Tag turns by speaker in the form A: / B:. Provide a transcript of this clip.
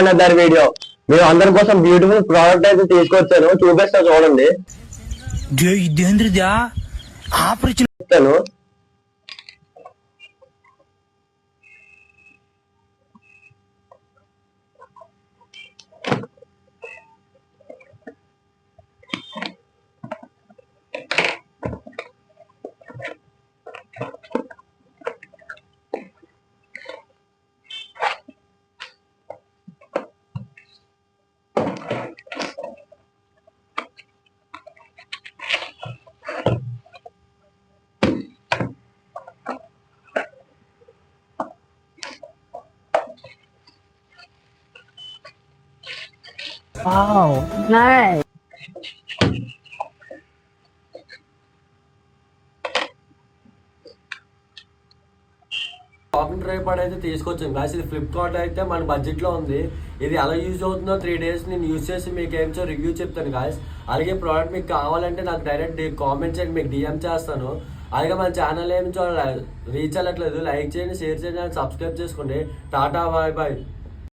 A: Another video. మేము అందరి కోసం బ్యూటిఫుల్ ప్రోడక్ట్ అయితే తీసుకొచ్చాను, చూపిస్తా చూడండి. చెప్తాను.
B: Wow, nice.
C: షాపింగ్ ట్రైపాడ్ అయితే తీసుకొచ్చాను గాయస్. ఇది ఫ్లిప్కార్ట్ అయితే మన బడ్జెట్ లో ఉంది. ఇది ఎలా యూజ్ అవుతుందో 3 days నేను యూజ్ చేసి మీకు ఏమో రివ్యూ చెప్తాను గాయస్. అలాగే ప్రోడక్ట్ మీకు కావాలంటే నాకు డైరెక్ట్ కామెంట్ చేయండి, మీకు డిఎం చేస్తాను. అలాగే మన ఛానల్ ఏమి రీచ్ అవ్వట్లేదు, లైక్ చేయండి, షేర్ చేయండి, సబ్స్క్రైబ్ చేసుకోండి. Tata, bye bye.